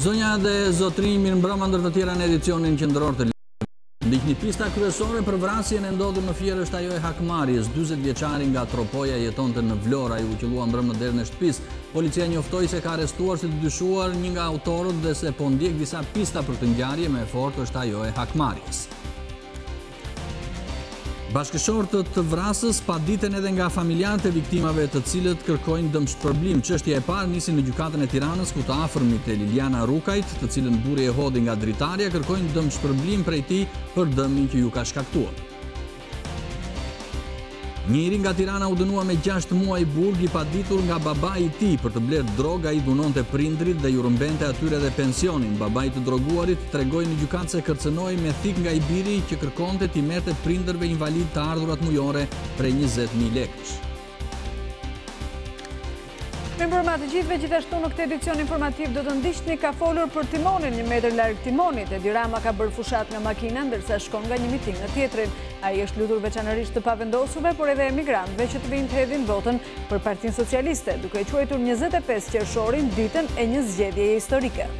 Zonja dhe zotrinj, mirëmbrëma ndër të tjera në edicionin qendror të Lajme. Ndiqni pista kryesore për vrasjen e ndodhur në Fier është ajo e hakmarrjes. 40 vjeçari nga Tropoja jetonte në Vlorë, ai u qellua mbrëm në derën e shtëpisë. Policia njoftoi se ka arrestuar si të dyshuar një nga autorët dhe se po ndjek disa pista për këtë ngjarje, më e fortë është ajo e hakmarrjes. Bashkëshortët të vrasës paditen edhe nga familjarët e viktimave të cilët kërkojnë dëmshpërblim. Çështja e parë nisi në gjykatën e Tiranës ku të afërmit e Liliana Rukajt, të cilën burri e hodhi nga dritarja, kërkojnë dëmshpërblim prej tij për dëmin që ju ka shkaktuar. Njëri nga Tirana u dënua me 6 muaj burg i paditur nga babai i tij për të blerë drogë. Ai dhunonte prindrit dhe ju rëmbente atyre dhe pensionin. Babai të droguarit tregoi në gjykatë se kërcënoi me thik nga i biri që kërkonte t'i merrte prindërve invalid të ardhurat mujore prej 20.000 lekësh. Mirëmbrëma të gjithëve, gjithashtu në këtë edicion informativ do të ndiqni ka folur për timonin 1 metër larg timonit. Edi Rama ka bërë fushat nga makina ndërsa shkon nga një miting në tjetrin. Ai është lutur veçanërisht të pavendosurve, por edhe emigrantëve që të vinë të hedhin votën për Partinë Socialiste, duke quajtur 25 Qershorin ditën e një zgjedhjeje historike.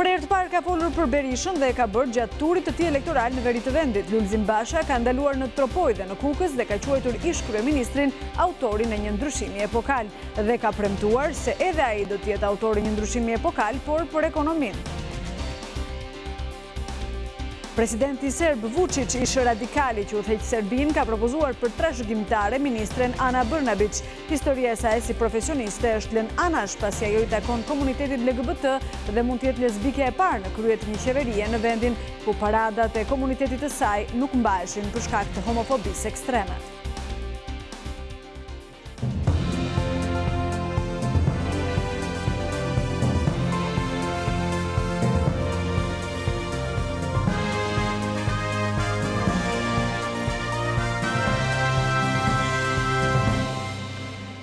Për herë të parë ka folur për Berishën dhe e ka bërë gjatë turit të tij elektoral në veri të vendit. Lulzim Basha ka ndaluar në Tropoj dhe në Kukës dhe ka quajtur ish kryeministrin autorin e një ndryshimi epokal dhe ka premtuar se edhe ai do të jetë autori një ndryshimi epokal, por për ekonominë. Presidenti serb Vučić, ish radikali që udhëheq Serbinë, ka propozuar për trashëgimtare ministren Ana Brnabić. Historia e saj si profesioniste është lënë anash pasi ajo i takon komunitetit LGBT dhe mund të jetë lesbike e parë në krye të një qeverie në vendin ku paradat e komunitetit të saj nuk mbaheshin për shkak të homofobisë ekstreme.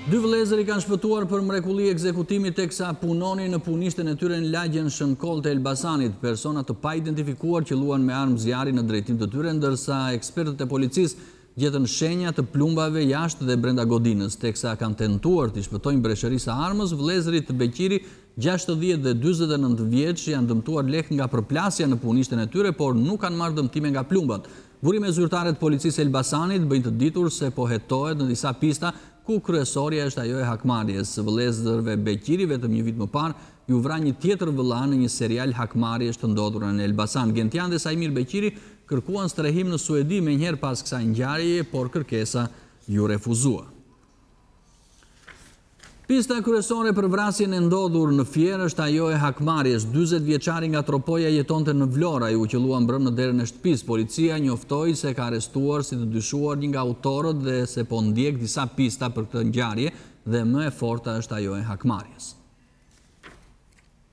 Dy vëllezër i kanë shpëtuar për mrekulli ekzekutimi teksa punonin në punishten e tyre në lagjen Shënkoll të Elbasanit. Persona të pa identifikuar qelluan me armë zjarri në drejtim të tyre, ndërsa ekspertët e policisë gjetën shenja të plumbave jashtë dhe brenda godinës. Teksa kanë tentuar të shpëtojnë breshërisë së armës, vëllezërit të Beqiri, 60 dhe 49 vjeç, janë dëmtuar lehtë nga përplasja në punishten e tyre, por nuk kanë marrë dëmtime nga plumbat. Burime zyrtare të policisë Elbasanit bëjnë të ditur se po hetohet në disa pista ku kryesorja është ajo e hakmarrjes. Vëllezërve Beqiri vetëm një vit më parë ju vra një tjetër vëlla në një serial hakmarrjesh të ndodhur në Elbasan. Gentian dhe Sajmir Beqiri kërkuan strehim në Suedi menjëherë pas kësaj ngjarjeje, por kërkesa ju refuzua. Pista kryesore për vrasjen e ndodhur në Fier është ajo e hakmarrjes. 40 vjeçari nga Tropoja jetonte në Vlorë, ai u qellua mbrëm në derën e shtëpisë. Policia njoftoi se ka arrestuar si të dyshuar një nga autorët dhe se po ndjek disa pista për këtë ngjarje dhe më e forta është ajo e hakmarrjes.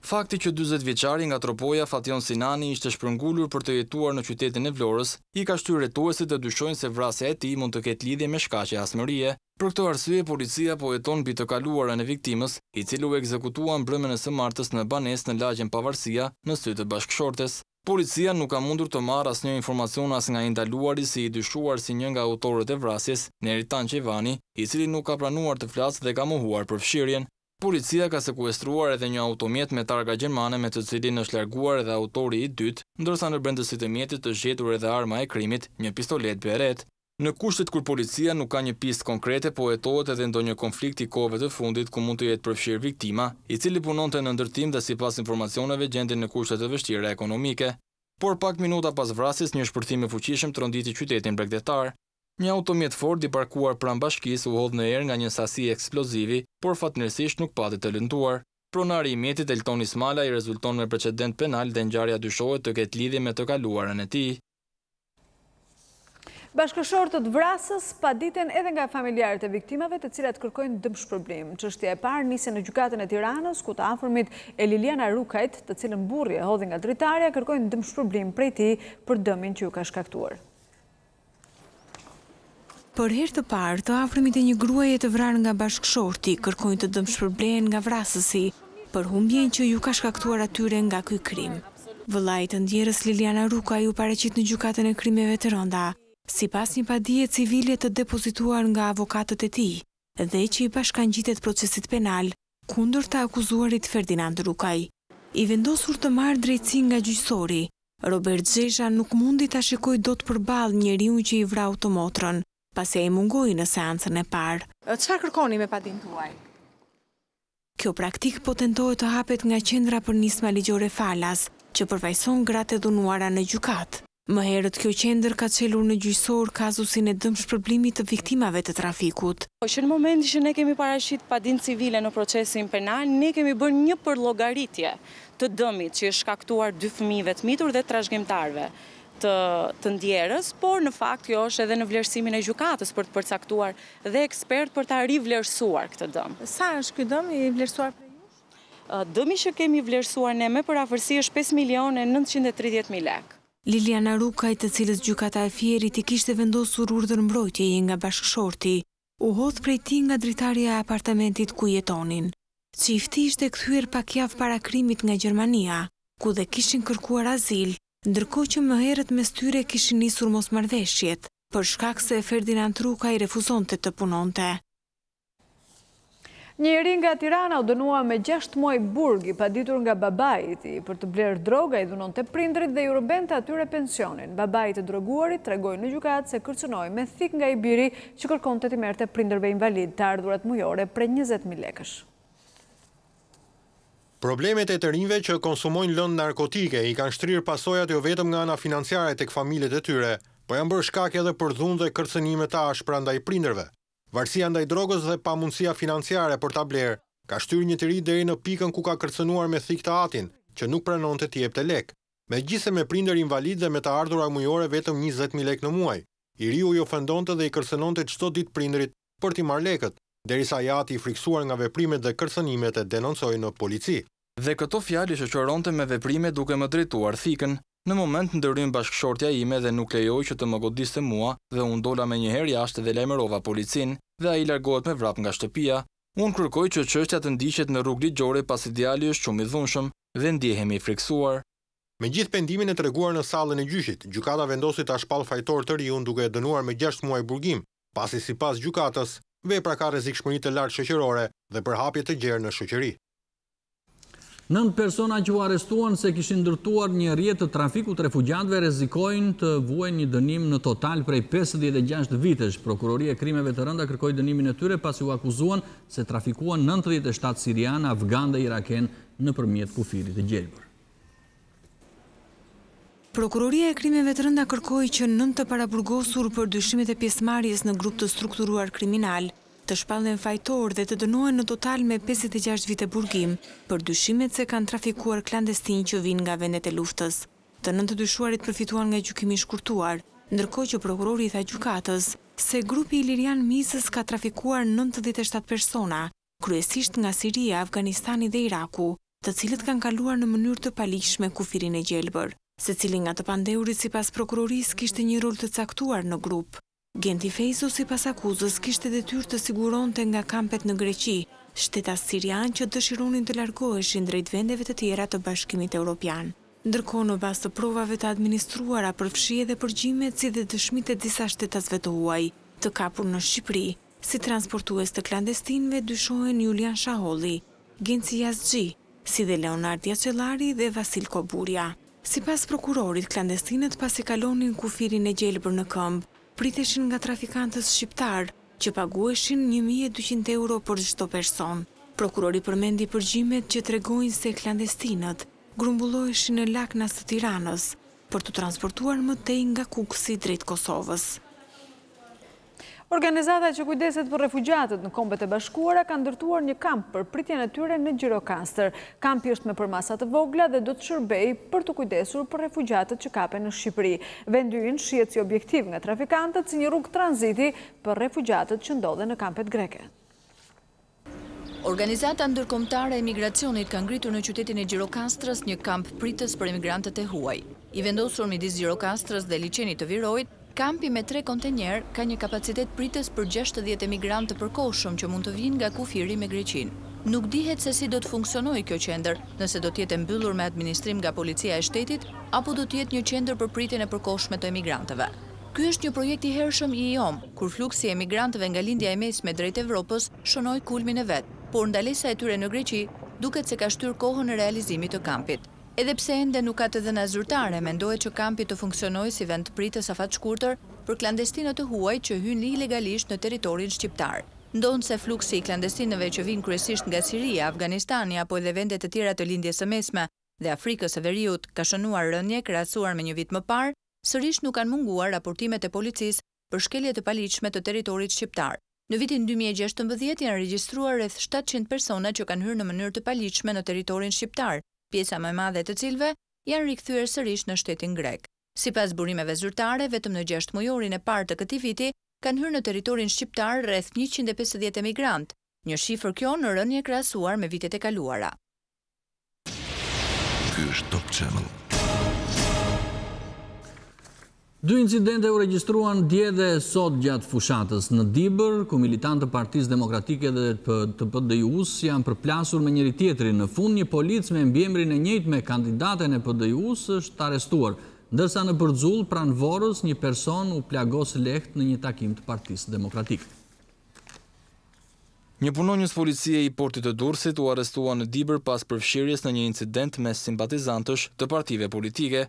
Fakti që 40 vjeçari nga Tropoja, Fation Sinani, ishte shpërngulur për të jetuar në qytetin e Vlorës, i ka shtyr hetuesit të dyshojnë se vrasja e tij mund të ketë lidhje me shkaqe hasmërie. Për këtë arsye, policia po heton mbi të kaluarën e viktimës, i cili u ekzekutua mbrëmjen e së martës në banesë në lagjen Pavarësia, në sy të bashkëshortes. Policia nuk ka mundur të marrë asnjë informacion as nga i ndaluari si i dyshuar si një nga autorët e vrasjes, Neritan Qevani, i cili nuk ka pranuar të flasë dhe ka mohuar për fshirjen. Policia ka sekuestruar edhe një automjet me targa gjermane me të cilin është larguar edhe autori i dytë, ndërsa në brendësitë e mjetit është gjetur edhe arma e krimit, një pistolet Beret. Në kushtet kur policia nuk ka një pistë konkrete, po hetohet edhe ndonjë konflikt i kohëve të fundit ku mund të jetë përfshirë viktima, i cili punonte në ndërtim dhe sipas informacioneve gjendej në kushte të vështira ekonomike. Por pak minuta pas vrasjes, një shpërthim i fuqishëm tronditi qytetin bregdetar. Një automjet Ford i parkuar pranë bashkisë u hodh në erë nga një sasi eksplozivi, por fatmirësisht nuk pati të lënduar. Pronari i mjetit Elton Ismala i rezulton me precedent penal dhe ngjarja dyshohet të ketë lidhje me të kaluarën e tij. Bashkëshortët vrasës paditen edhe nga familjarët e viktimave të cilat kërkojnë dëmshpërblim. Çështja e parë nisi në gjykatën e Tiranës, ku të afërmit e Liliana Rukajt, të cilën burri e hodhi nga dritarja, kërkojnë dëmshpërblim prej tij për dëmin që ju ka shkaktuar. Për herë të parë, të afërmit e një gruaje të vrarë nga bashkëshorti kërkojnë të dëmshpërblehen nga vrasësi për humbjen që ju ka shkaktuar atyre nga ky krim. Vëllai i ndjerës Liliana Rukaj u paraqit në gjykatën e krimeve të rënda, sipas një padije civile të depozituar nga avokatët e tij, dhe që i bashkangjitet procesit penal kundër të akuzuarit Ferdinand Rukaj. I vendosur të marrë drejtësi nga gjyqësori, Robert Zhesha nuk mundi ta shikojë dot përballë njeriu që i vrau të motrën, pasi ai mungoi në seancën e parë. Çfarë kërkoni me padinë tuaj? Kjo praktik po tentohet të hapet nga qendra për nisma ligjore falas, që përfaqëson gratë e dhunuara në gjykat. Më herët kjo qendër ka çelur në gjyqësor kazusin e dëmshpërblimit të viktimave të trafikut. Që në momentin që ne kemi paraqit padinë civile në procesin penal, ne kemi bërë një përllogaritje të dëmit që është shkaktuar 2 fëmijëve të mitur dhe trashëgimtarëve të ndjerës, por në fakt kjo është edhe në vlerësimin e gjykatës për të përcaktuar dhe ekspert për ta rivlerësuar këtë dëm. Sa është ky dëm i vlerësuar për ju? Dëmi që kemi vlerësuar ne me përafërsi është 5.930.000 lekë. Liliana Rukaj, të cilës gjykata e Fierit i kishte vendosur urdhër mbrojtjeje nga bashkëshorti, u hodh prej tij nga dritarja e apartamentit ku jetonin. Çifti ishte kthyer pak javë para krimit nga Gjermania, ku dhe kishin kërkuar azil, ndërkohë që më herët mes tyre kishin nisur mosmarrëveshjet, për shkak se Ferdinand Rukaj refuzonte të punonte. Njëri nga Tirana u dënua me 6 muaj burg i paditur nga babai i tij për të blerë droga, i dhunonte prindrit dhe ju rëbente atyre pensionin. Babai i të droguarit tregoi në gjykatë se kërcënoi me thik nga i biri që kërkonte t'i merrte prindërve invalid të ardhurat mujore prej 20.000 lekësh. Problemet e të rinjve që konsumojnë lëndë narkotike i kanë shtrirë pasojat jo vetëm nga ana financiare tek familjet e tyre, po janë bërë shkak edhe për dhunë dhe kërcënime të ashpra ndaj prindërve. Varësia ndaj drogës dhe pamundësia financiare për ta blerë ka shtyrë një të ri deri në pikën ku ka kërcënuar me thik të atin, që nuk pranonte t'i jepte lek. Megjithëse me prindër invalid dhe me të ardhurat mujore vetëm 20.000 lekë në muaj, i riu i ofendonte dhe i kërcënonte çdo ditë prindrit për t'i marrë lekët, derisa jati i friksuar nga veprimet dhe kërcënimet e denoncoi në polici. Dhe këto fjalë shoqëronte me veprime duke më drejtuar thikën. Në moment ndërrym bashkëshortja ime dhe nuk lejoj që të më godiste mua dhe unë dola me njëherë jashtë dhe lajmërova policin dhe ai largohet me vrap nga shtëpia. Unë kërkoj që çështja të ndiqet në rrugë ligjore pasi djali është shumë i dhunshëm dhe ndjehemi i friksuar. Me gjithë pendimin e treguar në sallën e gjyqit, gjykata vendosi ta shpall fajtor të riun duke e dënuar me 6 muaj burgim, pasi sipas gjykatës, vepra ka rrezikshmëri të lartë shoqërore dhe përhapje të gjerë në shoqëri. 9 persona që u arrestuan se kishin ndërtuar një rrjet të trafikut refugjatëve rrezikojnë të vuajnë një dënim në total prej 56 vitesh. Prokuroria e krimeve të rënda kërkoi dënimin e tyre pasi u akuzuan se trafikuan 97 sirian, afgan dhe iraken nëpërmjet kufirit të gjelbër. Prokuroria e krimeve të rënda kërkoi që 9 të paraburgosur për dyshimet e pjesëmarrjes në grup të strukturuar kriminal të shpallen fajtor dhe të dënohen në total me 56 vite burgim për dyshimet se kanë trafikuar klandestin që vinë nga vendet e luftës. Të 9 të dyshuarit përfituan nga gjykimi i shkurtuar, ndërkohë që prokurori tha gjykatës se grupi ilirian Misës ka trafikuar 97 persona, kryesisht nga Siria, Afganistani dhe Iraku, të cilët kanë kaluar në mënyrë të paligjshme kufirin e gjelbër. Secili nga të pandeurit sipas prokurorisë kishte një rol të caktuar në grup. Genti Fejzo sipas akuzës kishte detyrë të siguronte nga kampet në Greqi shtetas sirian që dëshironin të largoheshin drejt vendeve të tjera të Bashkimit Evropian. Ndërkohë në bazë të provave të administruara përfshi edhe përgjimet si dhe dëshmitë e disa shtetasve të huaj të kapur në Shqipëri, si transportues të klandestinëve dyshohen Julian Shaholli, Genci Yazxhi, si dhe Leonard Diacellari dhe Vasil Koburia. Sipas prokurorit, klandestinët pasi kalonin kufirin e gjelbër në këmbë, priteshin nga trafikantës shqiptar, që pagueshin 1.200 euro për çdo person. Prokurori përmendi përgjimet që tregojnë se klandestinët grumbulloheshin në laknas të Tiranës për të transportuar më tej nga Kuksi drejt Kosovës. Organizata që kujdeset për refugjatët në Kombet e Bashkuara ka ndërtuar një kamp për pritjen e tyre në Gjirokastër. Kampi është me përmasa të vogla dhe do të shërbej për të kujdesur për refugjatët që kapen në Shqipëri. Vendi ynë shihet si objektiv nga trafikantët si një rrugë tranziti për refugjatët që ndodhen në kampet greke. Organizata ndërkombëtare e migracionit ka ngritur në qytetin e Gjirokastrës një kamp pritës për emigrantët e huaj. I vendosur midis Gjirokastrës dhe liçenit të Virojit, kampi me 3 kontenjer ka një kapacitet pritës për 60 emigrantë të përkohshëm që mund të vinë nga kufiri me Greqinë. Nuk dihet se si do të funksionojë kjo qendër, nëse do të jetë mbyllur me administrim nga policia e shtetit apo do të jetë një qendër për pritjen e përkohshme të emigrantëve. Ky është një projekt i hershëm i IOM, kur fluksi i emigrantëve nga lindja e mesme drejt Evropës shënoi kulmin e vet, por ndalesa e tyre në Greqi duket se ka shtyr kohën e realizimit të kampit. Edhe pse ende nuk ka të dhëna zyrtare, mendohet që kampi të funksionojë si vend pritës afatshkurtër për klandestinët të huaj që hynë ilegalisht në territorin shqiptar. Ndonse fluksi i klandestinëve që vinë kryesisht nga Siria, Afganistani apo edhe vende të tjera të lindjes së mesme dhe Afrikës së Veriut ka shënuar rënje krahasuar me një vit më parë, sërish nuk kanë munguar raportimet e policisë për shkelje të paligjshme të territorit shqiptar. Në vitin 2016 janë regjistruar rreth 700 persona që kanë hyrë në mënyrë të paligjshme në territorin shqiptar, pjesa më e madhe të cilëve janë rikthyer sërish në shtetin grek. Sipas burimeve zyrtare, vetëm në 6 mujorin e parë të këtij viti kanë hyrë në territorin shqiptar rreth 150 emigrantë, një shifër kjo në rënje krahasuar me vitet e kaluara. Ky është Top Channel. 2 incidente u regjistruan dje dhe sot gjatë fushatës në Dibër, ku militantë të Partisë Demokratike dhe të PDI-us janë përplasur me njëri tjetrin. Në fund një polic me mbiemrin e njëjtë me kandidaten e PDI-us është arrestuar, ndërsa në Përdzull pranë Vorrës një person u plagos lehtë në një takim të Partisë Demokratike. Një punonjës policie i portit të Durrësit u arrestua në Dibër pas përfshirjes në një incident mes simpatizantësh të partive politike.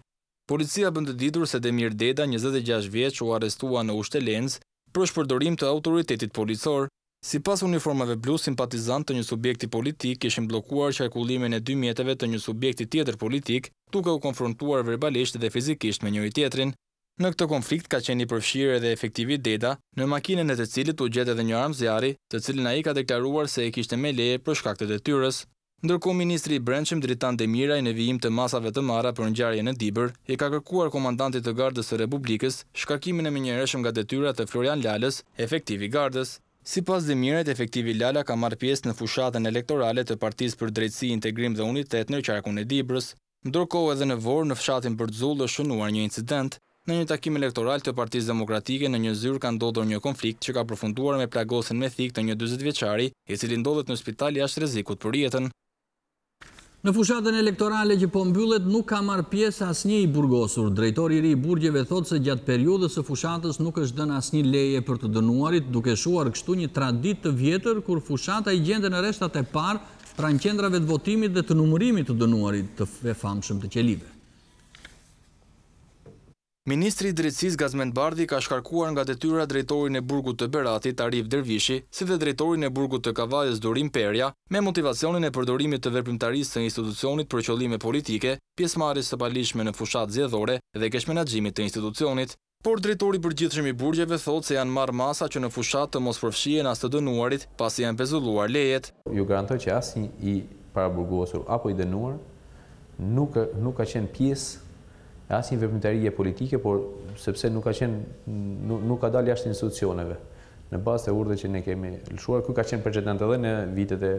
Policia bën të ditur se Demir Deda, 26 vjeç, u arrestua në Ushtelens për shpërdorim të autoritetit policor. Sipas uniformave blu, simpatizantë të një subjekti politik kishin bllokuar qarkullimin e 2 mjeteve të një subjekti tjetër politik, duke u konfrontuar verbalisht dhe fizikisht me njëri tjetrin. Në këtë konflikt ka qenë i përfshirë edhe efektivi Deda, në makinën e të cilit u gjet edhe një armë zjarri, të cilin ai ka deklaruar se e kishte me leje për shkak të detyrës. Ndërkohë ministri i Brendshëm Dritan Demiraj në vijim të masave të marra për ngjarjen e Dibër, i ka kërkuar komandantit të Gardës së Republikës shkarkimin e menjëhershëm nga detyrat të Florian Lalës, efektivi Gardës. Sipas Demirajt, efektivi Lala ka marrë pjesë në fushatën elektorale të Partisë për Drejtësi, Integrim dhe Unitet në qarkun e Dibrës. Ndërkohë edhe në Vorë, në fshatin Përdzull, është shënuar një incident. Në një takim elektoral të Partisë Demokratike në një zyrë ka ndodhur një konflikt që ka përfunduar me plagosjen me thik të një 40 vjeçari, i cili ndodhet në spital jashtë rrezikut për jetën. Në fushatën elektorale që po mbyllet nuk ka marrë pjesë asnjë i burgosur. Drejtori i ri i burgjeve thotë se gjatë periudhës së fushatës nuk është dhënë asnjë leje për të dënuarit, duke shuar kështu një traditë të vjetër kur fushata i gjente në rreshtat e parë pranë qendrave të votimit dhe të numërimit të dënuarit të famshëm të qelive. Ministri i Drejtësisë Gazmend Bardhi ka shkarkuar nga detyra drejtorin e burgut të Beratit, Arif Dervishi, si dhe drejtorin e burgut të Kavajës, Dorim Perja, me motivacionin e përdorimit të veprimtarisë së institucionit për qëllime politike, pjesëmarrjes së paligjshme në fushatë zgjedhore dhe keq menaxhimit të institucionit. Por drejtori i përgjithshëm i burgjeve thotë se janë marrë masa që në fushatë të mos përfshihen as të dënuarit, pasi janë pezulluar lejet. Ju garantoj që asnjë i paraburgosur apo i dënuar nuk ka qenë pjesë asnjë veprimtarie politike, por sepse nuk ka dalë jashtë institucioneve. Në bazë të urdhëve që ne kemi lëshuar, ky ka qenë precedent edhe në vitet e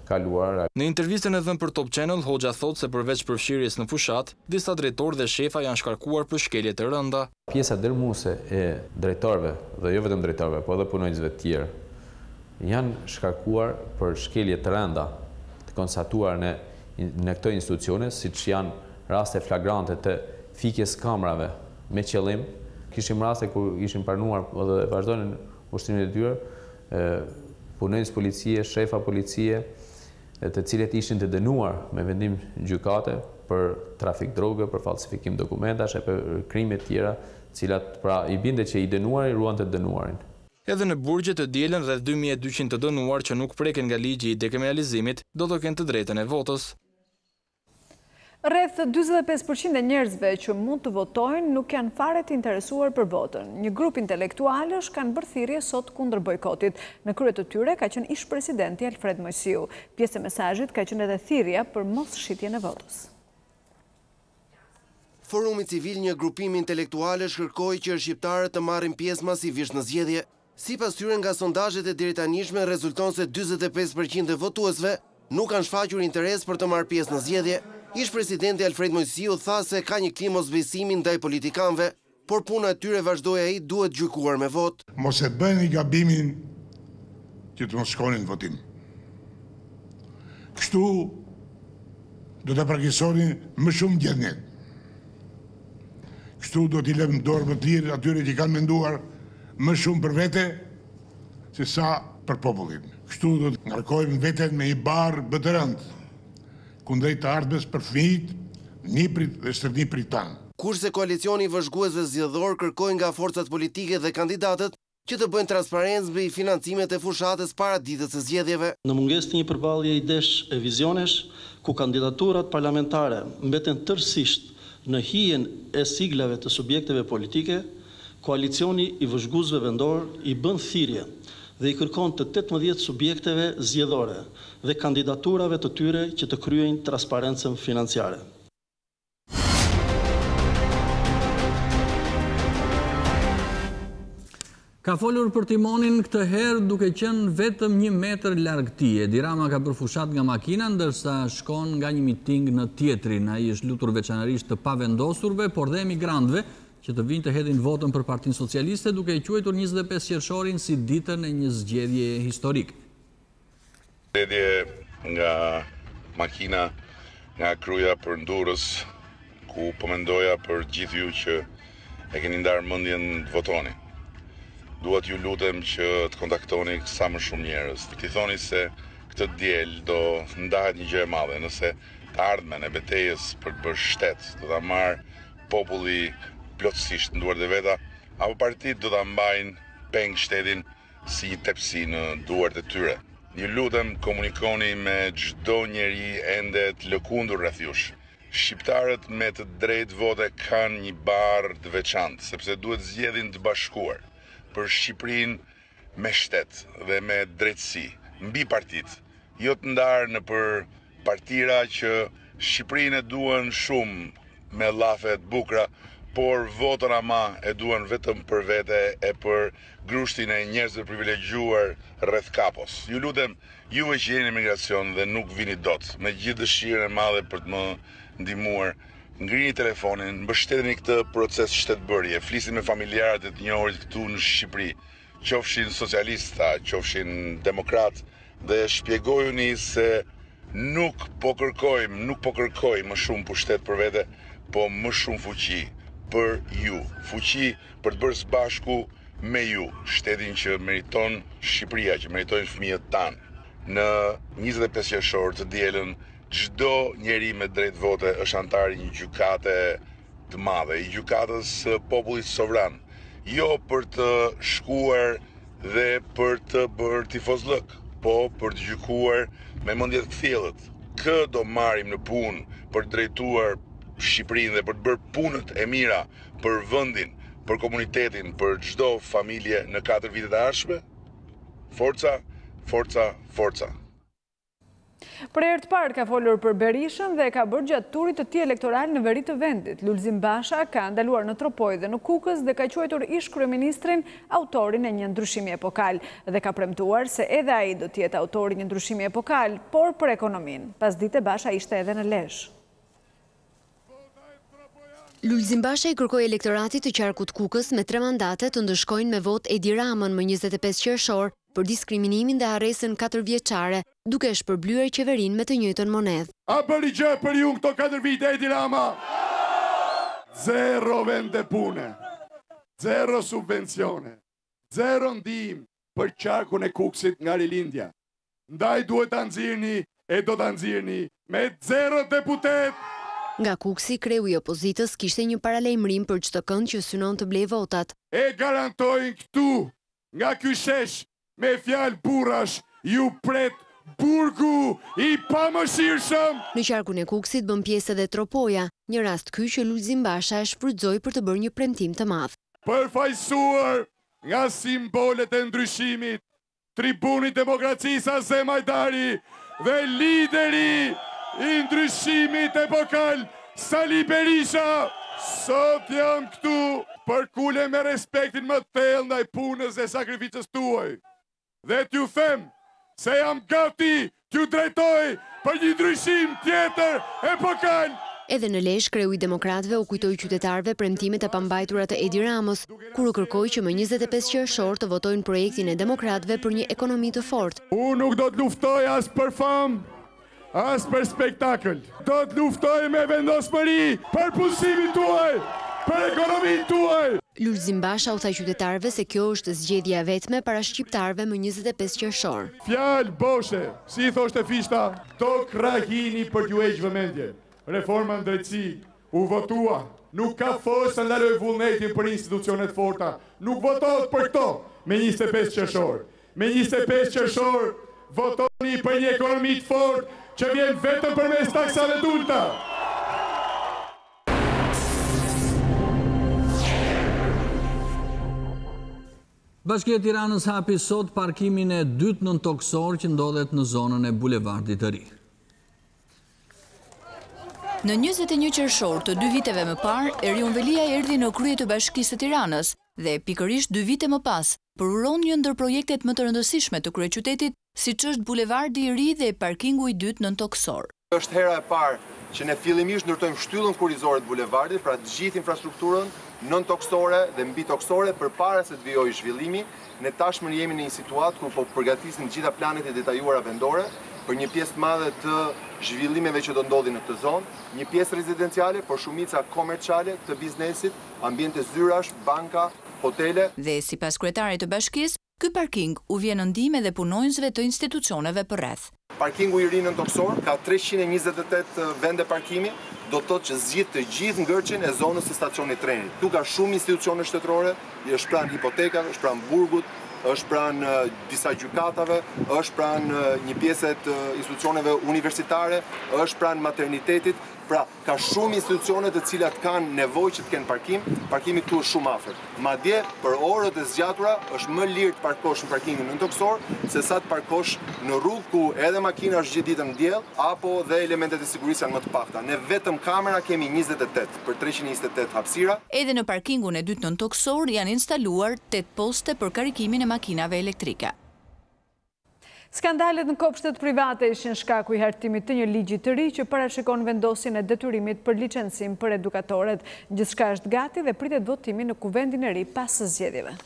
kaluara. Në intervistën e dhënë për Top Channel, Hoxha thotë se përveç përfshirjes në fushat, disa drejtorë dhe shefa janë shkarkuar për shkelje të rënda. Pjesa dërmuese e drejtorëve, dhe jo vetëm drejtorëve, por edhe punonjësve të tjerë, janë shkarkuar për shkelje të rënda të konstatuar në këto institucione, siç janë raste flagrante të fikjes kamrave me qëllim. Kishim raste kur ishin pranuar dhe vazhdojnë ushtrimin e tyre punonjës policie, shefa policie, të cilët ishin të dënuar me vendim gjykate për trafik droge, për falsifikim dokumentash e për krime të tjera, cilat pra i binde që i dënuari ruan të dënuarin. Edhe në burgje të dielën rreth 2200 të dënuar që nuk preken nga ligji i dekriminalizimit do të kenë të drejtën e votës. Rreth 45% e njerëzve që mund të votojnë nuk janë fare të interesuar për votën. Një grup intelektualësh kanë bërë thirrje sot kundër bojkotit. Në krye të tyre ka qenë ish-presidenti Alfred Mojsiu. Pjesë e mesazhit ka qenë edhe thirrja për mos shitjen e votës. Forumi Civil, një grupim intelektualësh, kërkoi që shqiptarët të marrin pjesë masivisht në zgjedhje. Sipas tyre, nga sondazhet e deritanishme rezulton se 45% e votuesve nuk kanë shfaqur interes për të marrë pjesë në zgjedhje. Ish-presidenti Alfred Mojsiu tha se ka një klimë mosbesimi ndaj politikanëve, por puna e tyre, vazhdoi ai, duhet gjykuar me votë. Mos e bëni gabimin që të mos shkoni në votim. Kështu do të përgjegjësoni më shumë gjendjet. Kështu do t'i lëmë dorë më të lirë atyre që kanë menduar më shumë për vete se sa për popullin. Kështu do të ngarkojmë veten me i barë bëtërëndë, kundrejt të ardhmes për fëmijët, niprit dhe stërniprit tanë. Kurse koalicioni i vëzhguesve zgjedhor kërkoi nga forcat politike dhe kandidatët që të bëjnë transparencë mbi financimet e fushatës para ditës së zgjedhjeve. Në mungesë të një përballje idesh e vizionesh, ku kandidaturat parlamentare mbeten tërësisht në hijen e siglave të subjekteve politike, koalicioni i vëzhguesve vendor i bën thirrje dhe i kërkon të 18 subjekteve zgjedhore dhe kandidaturave të tyre që të kryejnë transparencën financiare. Ka folur për timonin këtë herë duke qenë vetëm 1 metër larg tij. Edi Rama ka bërë fushat nga makina ndërsa shkon nga një miting në tjetrin. Ai është lutur veçanërisht të pavendosurve, por dhe emigrantëve që të vinë të hedhin votën për Partinë Socialiste, duke i quajtur 25 qershorin si ditën e një zgjedhje historike. Zgjedhje nga makina nga kryja për Durrës, ku po mendoja për gjithë ju që e keni ndarë mendjen të votoni. Duhet ju lutem që të kontaktoni sa më shumë njerëz. Ti thoni se këtë diel do ndahet një gjë e madhe, nëse të ardhmen e betejës për të bërë shtet do ta marrë populli plotësisht në duart e veta, apo partitë do ta mbajnë peng shtetin si një tepsi në duart e tyre. Ju lutem, komunikoni me çdo njeri ende të lëkundur rreth jush. Shqiptarët me të drejtë vote kanë një barë të veçantë, sepse duhet zgjedhjen të bashkuar për Shqipërinë me shtet dhe me drejtësi, mbi partitë, jo të ndarë në për partira që Shqipërinë e duan shumë me llafe të bukura, por votën ama e duan vetëm për vete e për grushtin e njerëzve privilegjuar rreth kapos. Ju lutem, juve që jeni në emigracion dhe nuk vini dot, me gjithë dëshirën e madhe për të më ndihmuar, ngrini telefonin, mbështeteni këtë proces shtetbërje, flisni me familjarët e të njohurit këtu në Shqipëri, qofshin socialista, qofshin demokrat, dhe shpjegojuni se nuk po kërkoj më shumë pushtet për vete, po më shumë fuqi për ju, fuqi për të bërë së bashku me ju, shtetin që meriton Shqipëria, që meritojnë fëmijët tanë. Në 25 qershor të dielën, çdo njeri me drejt vote është antar i një gjykate të madhe, i gjykatës popullit sovran, jo për të shkuar dhe për të bërë tifozllëk, po për të gjykuar me mendje të thjellët. Kë do marrim në punë për të drejtuar Shqipërinë dhe për të bërë punët e mira për vendin, për komunitetin, për çdo familje në 4 vitet e ardhshme? Forca, forca, forca. Për herë të parë ka folur për Berishën dhe ka bërë gjatë turit të tij elektoral në veri të vendit. Lulzim Basha ka ndaluar në Tropoj dhe në Kukës dhe ka quajtur ish-kryeministrin autorin e një ndryshimi epokal dhe ka premtuar se edhe ai do të jetë autori një ndryshimi epokal, por për ekonominë. Pasdite Basha ishte edhe në Lezhë. Lulzim Basha i kërkoi elektoratit të qarkut Kukës me 3 mandate të ndëshkojnë me vot Edi Ramën më 25 qershor për diskriminimin dhe arresën 4 vjeçare, duke shpërblyer qeverinë me të njëjtën monedhë. A bëri gjë për ju këto 4 vite Edi Rama? 0 vende pune, 0 subvencione, 0 ndihmë për qarkun e Kukësit nga rilindja. Ndaj duhet ta nxirrni e do ta nxirrni me 0 deputet. Nga Kuksi, kreu i opozitës kishte një paralajmërim për çdo kënd që synon të blej votat. E garantojnë këtu, nga ky shesh, me fjalë burrash, ju pret burgu i pamëshirshëm. Në qarkun e Kukësit bën pjesë edhe Tropoja, një rast ky që Lulzim Basha e shfrytëzoi për të bërë një premtim të madh. Përfaqësuar nga simbolet e ndryshimit, tribuni demokracisë Azem Hajdari dhe lideri i ndryshimit epokal Sali Berisha, sot jam këtu për kule me respektin më thellë ndaj punës dhe sakrificës tuaj. Dhe t'ju them se jam gati t'ju drejtoj për një ndryshim tjetër epokal. Edhe në Lezhë, kreu i demokratëve u kujtoi qytetarëve premtimet e pambajtura të Edi Ramës, kur u kërkoi që më 25 qershor të votojnë projektin e demokratëve për një ekonomi të fortë. Unë nuk do të luftoj as për famë, as për spektakël. Do të luftoj me vendosmëri për punësimin tuaj, për ekonominë tuaj. Lulzim Basha u tha qytetarëve se kjo është zgjedhja e vetme para shqiptarëve më 25 qershor. Fjalë boshe, si thoshte Fishta, to krahini për t'ju heqë vëmendje. Reforma në drejtësi u votua, nuk ka forcë ndaloj vullnetin për institucionet forta, nuk votohet për këto me 25 qershor. Me 25 qershor votoni për një ekonomi të fortë që vjen vetëm përmes taksave të ulta. Bashkia e Tiranës hapi sot parkimin e dytë nëntoksor që ndodhet në zonën e bulevardit të ri. Në 21 qershor të 2 viteve më parë, Erion Velia erdhi në krye të Bashkisë së Tiranës dhe pikërisht 2 vite më pas, përuron një ndër projektet më të rëndësishme të kryeqytetit, siç është bulevardi i ri dhe parkingu i dytë nëntoksor. Është hera e parë që ne fillimisht ndërtojmë shtyllën kurrizore të bulevardit, pra të gjithë infrastrukturën nëntoksore dhe mbitoksore përpara se të vijojë zhvillimi. Ne tashmë jemi në një situatë ku po përgatisim të gjitha planet e detajuara vendore për një pjesë të madhe të zhvillimeve që do ndodhin në këtë zonë, një pjesë rezidenciale, por shumica komerciale të biznesit, ambiente zyrash, banka, hotele. Dhe sipas kryetarit të bashkisë, ky parking u vjen në ndihmë edhe punonjësve të institucioneve përreth. Parkingu i ri nëntoksor ka 328 vende parkimi, do të thotë që zgjidh të gjithë ngërçin e zonës së stacionit trenit. Tu ka shumë institucione shtetërore, është pranë hipotekave, është pranë burgut, është pranë disa gjykatave, është pranë një pjesë të institucioneve universitare, është pranë maternitetit. Pra, ka shumë institucione të cilat kanë nevojë që të kenë parkim, parkimi këtu është shumë afër. Madje për orët e zgjatura është më lirë të parkosh në parkingin nëntoksor se sa të parkosh në rrugë ku edhe makina është gjithë ditën në diell apo dhe elementet e sigurisë janë më të pakta. Ne vetëm kamera kemi 28 për 328 hapësira. Edhe në parkingun e dytë nëntoksor janë instaluar 8 poste për karikimin e makinave elektrike. Skandalet në kopshtet private ishin shkaku i hartimit të një ligji të ri që parashikon vendosjen e detyrimit për licencim për edukatorët. Gjithçka është gati dhe pritet votimi në kuvendin e ri pas së zgjedhjeve.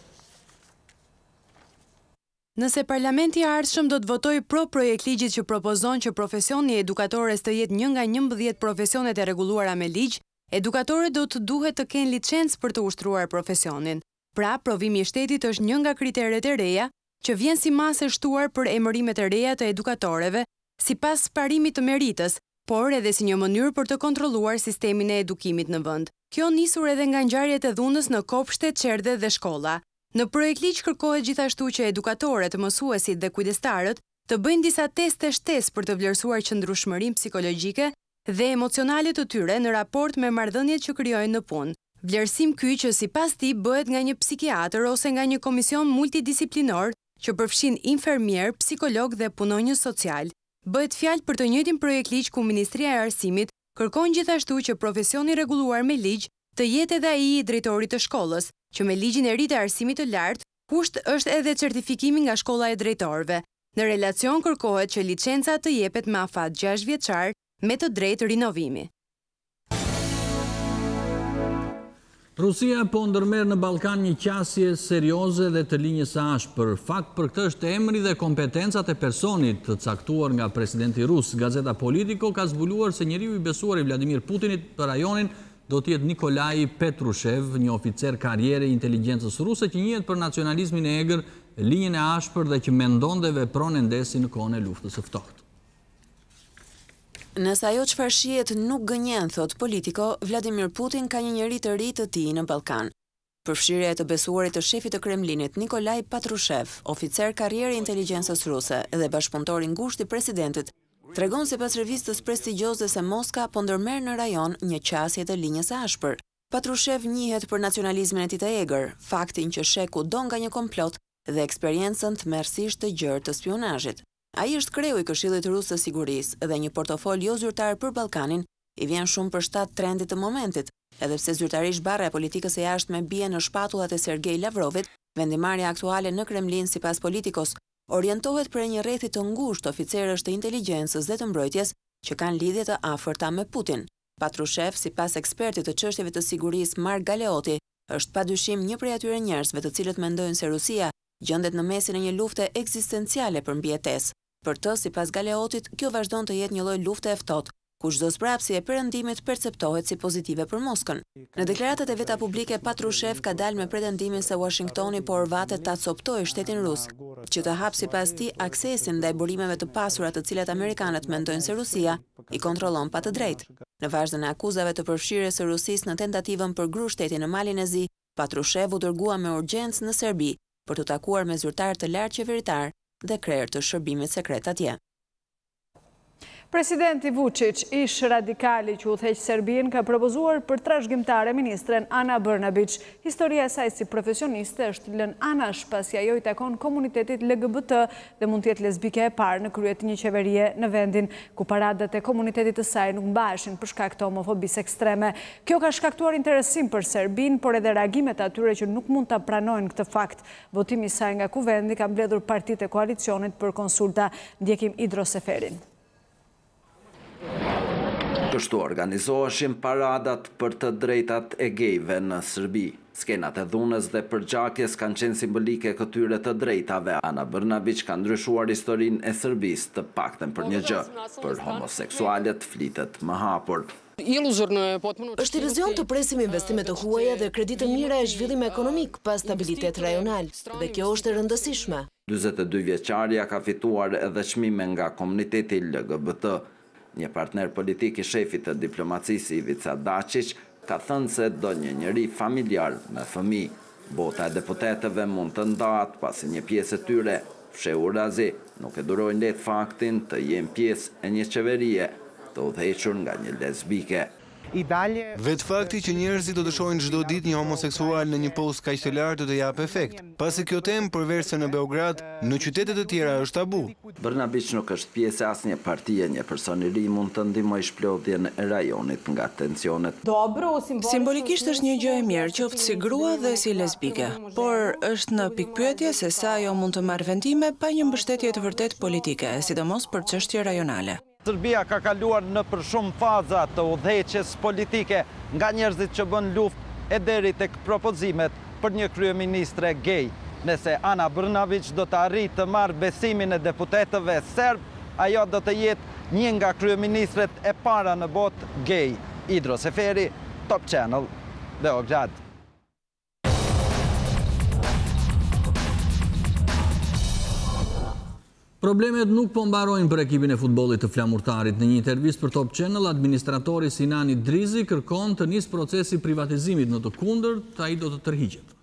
Nëse Parlamenti i ardhshëm do të votojë pro projekt ligjit që propozon që profesioni i edukatores të jetë një nga 11 profesionet e rregulluara me ligj, edukatorët do të duhet të kenë licencë për të ushtruar profesionin. Pra, provimi i shtetit është një nga kriteret e reja që vjen si masë e shtuar për emërimet e reja të edukatorëve, sipas parimit të meritës, por edhe si një mënyrë për të kontrolluar sistemin e edukimit në vend. Kjo nisur edhe nga ngjarjet e dhunës në kopshte, qerdhe dhe shkolla. Në projekt ligj kërkohet gjithashtu që edukatorët, mësuesit dhe kujdestarët të bëjnë disa teste shtesë për të vlerësuar qëndrueshmërinë psikologjike dhe emocionale të tyre në raport me marrëdhëniet që krijojnë në punë. Vlerësim ky që sipas tij bëhet nga një psikiatër ose nga një komision multidisiplinor që përfshin infermier, psikolog dhe punonjës social. Bëhet fjalë për të njëjtin projekt ligj ku Ministria e Arsimit kërkon gjithashtu që profesioni rregulluar me ligj të jetë edhe ai i drejtorit të shkollës, që me ligjin e ri të arsimit të lartë, kusht është edhe certifikimi nga shkolla e drejtorëve. Në relacion kërkohet që licenca të jepet me afat 6 vjeçar me të drejtë rinovimi. Rusia po ndërmerr në Ballkan një qasje serioze dhe të linjës së ashpër. Fakt për këtë është emri dhe kompetencat e personit të caktuar nga presidenti rus. Gazeta Politico ka zbuluar se njeriu i besuar i Vladimir Putinit për rajonin do të jetë Nikolaj Petrushev, një oficer karriere i inteligjencës ruse që njihet për nacionalizmin e egër, linjën e ashpër dhe që mendon dhe vepron endesi në kohën e luftës së ftohtë. Nëse ajo çfarë shihet nuk gënjen, thot Politico, Vladimir Putin ka një njeri të ri të tij në Ballkan. Përfshirja e të besuarit të shefit të Kremlinit Nikolaj Patrushev, oficer karriere inteligjencës ruse dhe bashkëpunëtor i ngushtë i presidentit, tregon sipas revistës prestigjioze se Moska po ndërmerr në rajon një qasje të linjës së ashpër. Patrushev njihet për nacionalizmin e tij të egër, faktin që sheh kudo nga një komplot dhe eksperiencën tmerrsisht të gjerë të spionazhit. Ai është kreu i Këshillit Rus të Sigurisë dhe një portofol jo zyrtar për Ballkanin i vjen shumë për shtat trendit të momentit, edhe pse zyrtarisht barra e politikës së jashtme bie në shpatullat e Sergej Lavrovit, vendimarrja aktuale në Kremlin sipas Politikos orientohet për një rrethi të ngushtë oficerësh të inteligjencës dhe të mbrojtjes që kanë lidhje të afërta me Putin. Patrushev, sipas ekspertit të çështjeve të sigurisë Mark Galeoti, është padyshim një prej atyre njerëzve të cilët mendojnë se Rusia gjendet në mesin e një lufte ekzistenciale për mbijetesë. Për të, sipas Galeotit, kjo vazhdon të jetë një lloj lufte e ftohtë, ku çdo zbrapsje e perëndimit perceptohet si pozitive për Moskën. Në deklaratat e veta publike, Patrushev ka dalë me pretendimin se Washingtoni po orvatet ta coptojë shtetin rus, që të hap sipas tij aksesin ndaj burimeve të pasura të cilat amerikanët mendojnë se Rusia i kontrollon pa të drejtë. Në vazhdon e akuzave të përfshirjes së Rusisë në tentativën për gru shtetin në Malin e Zi, Patrushev u dërgua me urgjencë në Serbi për të takuar me zyrtar të lartë qeveritar dhe krerë të shërbimit sekret atje. Presidenti Vučić, ish radikali që udhëheq Serbinë, ka propozuar për trashëgimtare ministren Ana Brnabić. Historia e saj si profesioniste është lënë anash pasi ajo i takon komunitetit LGBT dhe mund të jetë lesbike e parë në krye të një qeverie në vendin ku paradat e komunitetit të saj nuk mbaheshin për shkak të homofobisë ekstreme. Kjo ka shkaktuar interesim për Serbinë, por edhe reagimet atyre që nuk mund ta pranojnë këtë fakt. Votimi i saj nga kuvendi ka mbledhur partitë e koalicionit për konsulta. Ndjekim Idro Seferin. Kështu organizoheshin paradat për të drejtat e gejve në Serbi. Skenat e dhunës dhe përgjakjes kanë qenë simbolike këtyre të drejtave. Ana Brnabić ka ndryshuar historinë e Serbisë të paktën për një gjë. Për homoseksualet flitet më hapur. Është iluzion të presim investime të huaja dhe kreditë mira e zhvillim ekonomik pa stabilitet rajonal, dhe kjo është e rëndësishme. 42 vjeçaria ka fituar edhe çmime nga komuniteti LGBT. Një partner politik i shefit të diplomacisë Ivica Dačić ka thënë se do një njeri familjar me fëmijë. Bota e deputetëve mund të ndahet pasi një pjesë e tyre, fshehur razi, nuk e durojnë lehtë faktin të jenë pjesë e një qeverie të udhëhequr nga një lesbike. Vetë fakti që njerëzit do të shohin çdo ditë një homoseksual në një post kaq të lartë do të jap efekt. Pasi kjo temë përveç se në Beograd, në qytete të tjera është tabu. Brnabić nuk është pjesë e asnjë partie, një person i ri mund të ndihmojë shplodhjen e rajonit nga tensionet. Simbolikisht është një gjë e mirë, qoftë si grua dhe si lesbike, por është në pikpyetje se sa ajo mund të marrë vendime pa një mbështetje të vërtet politike, sidomos për çështje rajonale. Serbia ka kaluar në për shumë faza të udhëheqjes politike nga njerëzit që bën luftë e deri tek propozimet për një kryeministre gay. Nëse Ana Brnabić do të arrijë të marrë besimin e deputetëve serb, ajo do të jetë një nga kryeministret e para në botë gay. Idro Seferi, Top Channel, Beograd. Problemet nuk po mbarojnë për ekipin e futbollit të flamurtarit. Në një intervistë për Top Channel, administratori Sinani Drizi kërkon të nisë procesi privatizimit, në të kundërt ai do të tërhiqet.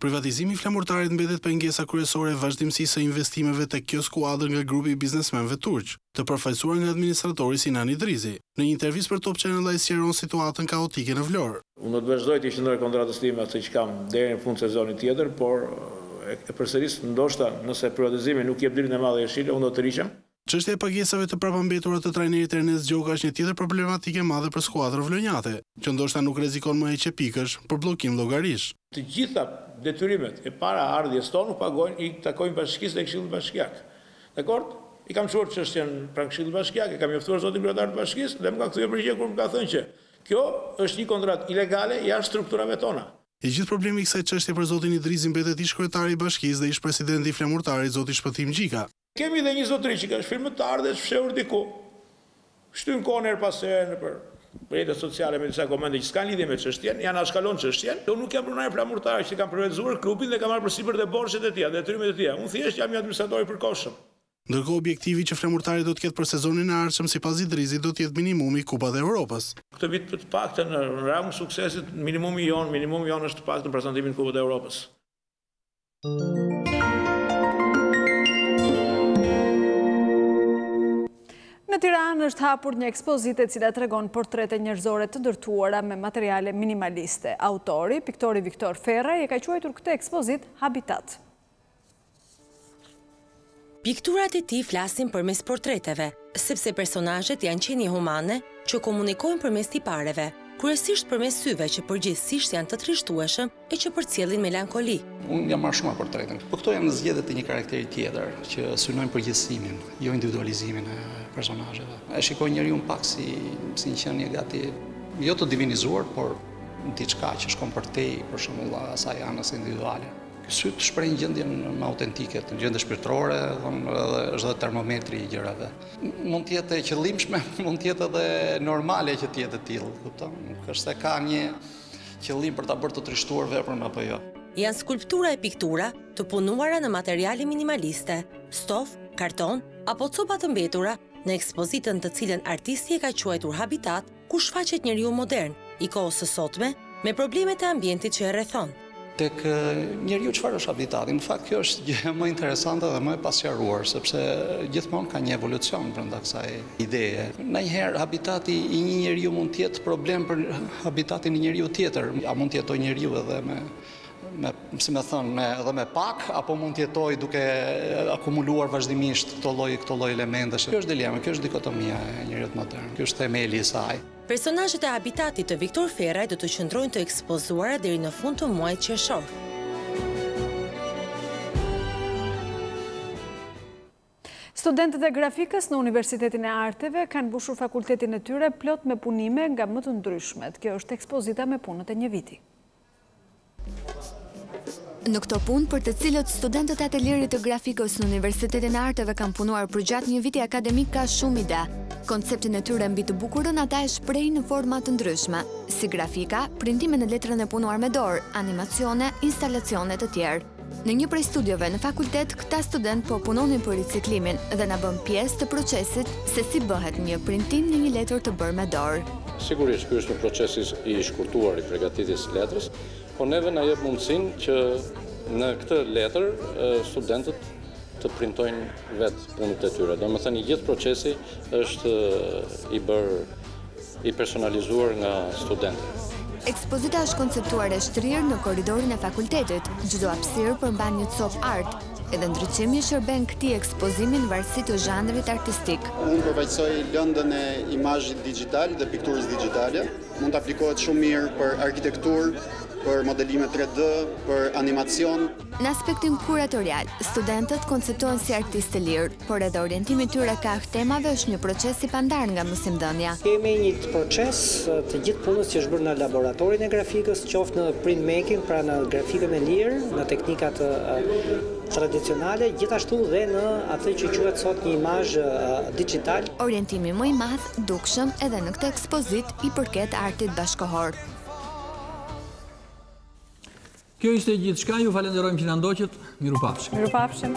Privatizimi i flamurtarit mbetet pengesa kryesore e vazhdimësisë së investimeve tek kjo skuadër nga grupi i biznesmenëve turq, të përfaqësuar nga administratori Sinani Drizi. Në një intervistë për Top Channel ai sqaron situatën kaotike në Vlorë. Unë do të vazhdoj të qëndroj kontratës time atë që kam deri në fund sezonit tjetër, por e përsëris ndoshta nëse privatizimi nuk jep dirin e madhe jeshile, unë do të rriqem. Çështja e pagesave të prapambetura të trajnerit Ernest Gjoka është një tjetër problematike e madhe për skuadrën vlonjate, që ndoshta nuk rrezikon më heqje pikësh për bllokim llogarish. Të gjitha detyrimet e para ardhjes tonë pagojnë i takojnë bashkisë dhe Këshillit Bashkiak. Dakord? I kam çuar çështjen pranë Këshillit Bashkiak, e kam njoftuar zotin kryetar të bashkisë dhe më ka kthyer përgjigje kur më ka thënë që kjo është një kontratë ilegale jashtë strukturave tona. I gjithë problemi i kësaj çështje për zotin Idrizi mbetet ish kryetari i bashkisë dhe ish presidenti i flamurtarit zoti Shpëtim Gjika. Kemi dhe një zotëri që ka shfirmëtar dhe fshehur diku. Shtyn kohën her pas here në për rrjetet sociale me disa komente që s'kan lidhje me çështjen, janë ashkalon çështjen. Unë nuk jam pronar flamurtar që kam privatizzuar klubin dhe kam marrë përsipër dhe borxhet e tija, detyrimet e tija. Unë thjesht jam një administrator i përkohshëm. Ndërkohë objektivi që flamurtari do të ketë për sezonin e ardhshëm sipas Idrizit do të jetë minimumi Kupat e Evropës. Këtë vit të paktën në rang suksesit minimumi jon është të paktën në prezantimin e Kupës e Evropës. Në Tiranë është hapur një ekspozite cila tregon portrete njerëzore të ndërtuara me materiale minimaliste. Autori, piktori Viktor Ferraj, e ka quajtur këtë ekspozit Habitat. Pikturat e tij flasin përmes portreteve, sepse personazhet janë qenie humane që komunikojnë përmes tipareve, kryesisht përmes syve që përgjithsisht janë të trishtueshëm e që përcjellin melankoli. Unë jam marrë shumë portretën, por këto janë zgjedhjet e një karakteri tjetër që synojnë përgjithësimin, jo individualizimin e personazheve. E shikoj njeriu pak si një qenie gati jo të divinizuar, por diçka që shkon përtej, për shembull, asaj anës individuale. Syt shprehin gjendjen më autentike, gjendje shpirtërore, është dhe termometri i gjërave. Mund të jetë e qëllimshme, mund të jetë edhe normale që të jetë e tillë, kupton? Nuk është se ka një qëllim për ta bërë të trishtuar veprën apo jo. Janë skulptura e piktura të punuara në materiale minimaliste, stof, karton apo copa të mbetura në ekspozitën të cilën artisti e ka quajtur Habitat, ku shfaqet njeriu modern, i kohës së sotme, me problemet e ambientit që e rrethon. Tek njeriu çfarë është habitati? Në fakt kjo është gjë më interesante dhe më e pasqaruar, sepse gjithmonë ka një evolucion brenda kësaj ideje. Ndonjëherë habitati i një njeriu mund të jetë problem për habitatin e njeriu tjetër. A mund të jetojë njeriu edhe edhe me pak, apo mund të jetojë duke akumuluar vazhdimisht këto lloj elementesh. Kjo është dilema, kjo është dikotomia e njerëzit modern. Ky është themeli i saj. Personazhet e Habitatit të Viktor Ferraj do të qëndrojnë të ekspozuara deri në fund të muajit qershor. Studentët e grafikës në Universitetin e Arteve kanë mbushur fakultetin e tyre plot me punime nga më të ndryshmet. Kjo është ekspozita me punët e një viti. Në këto punë, për të cilët studentët e atelierit të grafikës në Universitetin e Arteve kanë punuar për gjatë një viti akademik ka shumë ide. Konceptin e tyre mbi të bukurën ata e shprehin në forma të ndryshme, si grafika, printime në letrën e punuar me dorë, animacione, instalacione të tjerë. Në një prej studiove në fakultet, këta student po punonin për riciklimin dhe na bën pjesë të procesit se si bëhet një printim në një letër të bërë me dorë. Sigurisht, ky është një proces i shkurtuar i përgatitjes së letrës, por neve na jep mundësinë që në këtë letër studentët të printojnë vetë punët e tyre. Domethënë i gjithë procesi është i personalizuar nga studentët. Ekspozita është konceptuar e shtrirë në korridorin e fakultetit. Çdo hapësirë përmban një copë art, edhe ndryqimi shërben këtij ekspozimi në varësi të zhanrit artistik. Unë përfaqësoj lëndën e imazhit digital dhe pikturës digjitale. Mund të aplikohet shumë mirë për arkitekturë, për modelime 3D, për animacion. Në aspektin kuratorial, studentët konceptohen si artistë lirë, por edhe orientimi tyre ka temave është një proces i pandar nga mësimdhënia. Kemi një proces të gjithë punës që është bërë në laboratorin e grafikës, qoftë në printmaking, pra në grafikën e lirë, në teknikat tradicionale, gjithashtu dhe në atë që quhet sot një imazh digital. Orientimi më i madh, dukshëm edhe në këtë ekspozit i përket artit bashkëkohor. Kjo ishte gjithçka, ju falenderojmë që na ndoqët. Mirupafshim. Mirupafshim.